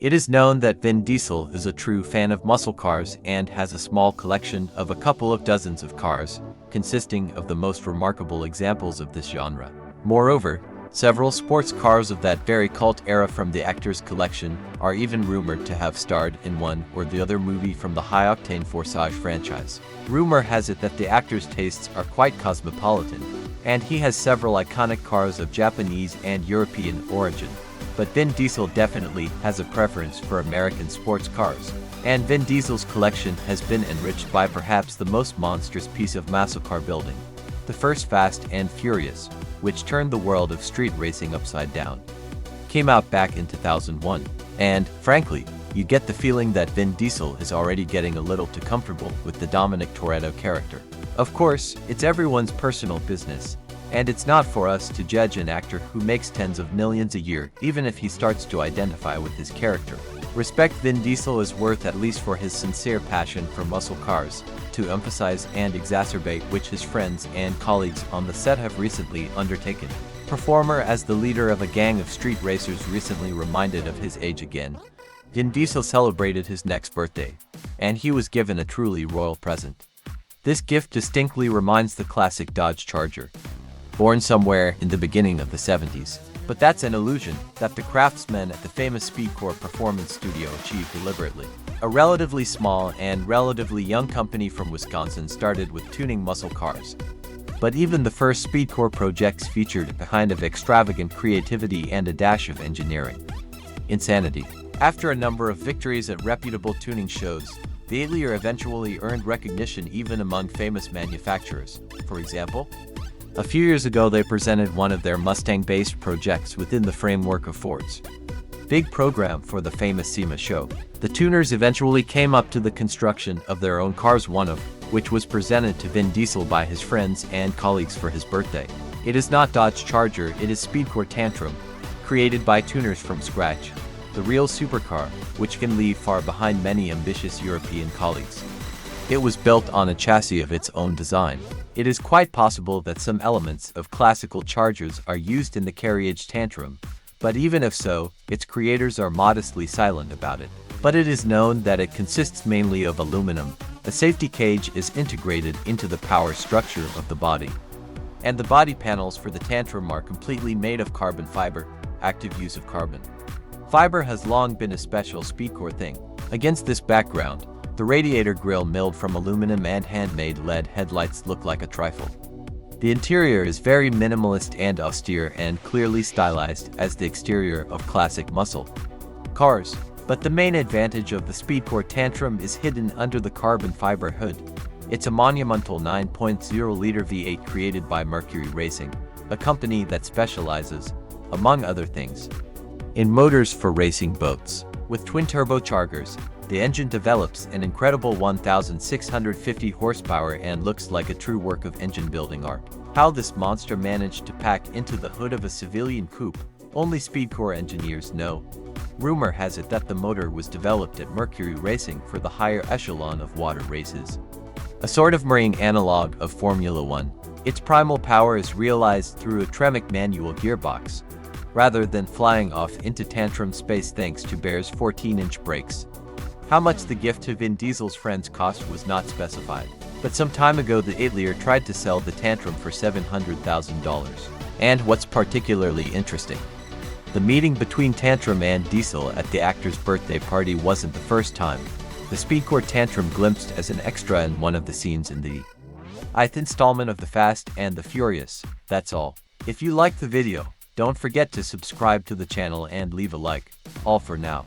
It is known that Vin Diesel is a true fan of muscle cars and has a small collection of a couple of dozens of cars, consisting of the most remarkable examples of this genre. Moreover, several sports cars of that very cult era from the actor's collection are even rumored to have starred in one or the other movie from the high-octane Forsage franchise. Rumor has it that the actor's tastes are quite cosmopolitan, and he has several iconic cars of Japanese and European origin. But Vin Diesel definitely has a preference for American sports cars, and Vin Diesel's collection has been enriched by perhaps the most monstrous piece of muscle car building, the first Fast and Furious, which turned the world of street racing upside down. Came out back in 2001, and, frankly, you get the feeling that Vin Diesel is already getting a little too comfortable with the Dominic Toretto character. Of course, it's everyone's personal business, and it's not for us to judge an actor who makes tens of millions a year, even if he starts to identify with his character. Respect Vin Diesel is worth at least for his sincere passion for muscle cars, to emphasize and exacerbate which his friends and colleagues on the set have recently undertaken. Performer as the leader of a gang of street racers recently reminded of his age again. Vin Diesel celebrated his next birthday, and he was given a truly royal present. This gift distinctly reminds the classic Dodge Charger, born somewhere in the beginning of the 70s. But that's an illusion that the craftsmen at the famous Speedcore Performance Studio achieved deliberately. A relatively small and relatively young company from Wisconsin started with tuning muscle cars. But even the first Speedcore projects featured a kind of extravagant creativity and a dash of engineering. Insanity. After a number of victories at reputable tuning shows, the Atelier eventually earned recognition even among famous manufacturers. For example, a few years ago they presented one of their Mustang-based projects within the framework of Ford's big program for the famous SEMA show. The tuners eventually came up to the construction of their own cars, one of which was presented to Vin Diesel by his friends and colleagues for his birthday. It is not Dodge Charger, it is Speedcore Tantrum, created by tuners from scratch, the real supercar, which can leave far behind many ambitious European colleagues. It was built on a chassis of its own design. It is quite possible that some elements of classical Chargers are used in the carriage Tantrum, but even if so, its creators are modestly silent about it. But it is known that it consists mainly of aluminum. A safety cage is integrated into the power structure of the body, and the body panels for the Tantrum are completely made of carbon fiber. Active use of carbon fiber has long been a special Speedcore thing. Against this background, the radiator grille milled from aluminum and handmade LED headlights look like a trifle. The interior is very minimalist and austere and clearly stylized as the exterior of classic muscle cars. But the main advantage of the Speedcore Tantrum is hidden under the carbon fiber hood. It's a monumental 9.0-liter V8 created by Mercury Racing, a company that specializes, among other things, in motors for racing boats. With twin turbochargers, the engine develops an incredible 1,650 horsepower and looks like a true work of engine building art. How this monster managed to pack into the hood of a civilian coupe, only Speedcore engineers know. Rumor has it that the motor was developed at Mercury Racing for the higher echelon of water races, a sort of marine analog of Formula One. Its primal power is realized through a Tremec manual gearbox, rather than flying off into Tantrum space thanks to Bear's 14-inch brakes. How much the gift to Vin Diesel's friends cost was not specified, but some time ago the Atelier tried to sell the Tantrum for $700,000. And what's particularly interesting, the meeting between Tantrum and Diesel at the actor's birthday party wasn't the first time. The Speedcore Tantrum glimpsed as an extra in one of the scenes in the 8th installment of The Fast and the Furious. That's all. If you liked the video, don't forget to subscribe to the channel and leave a like. All for now.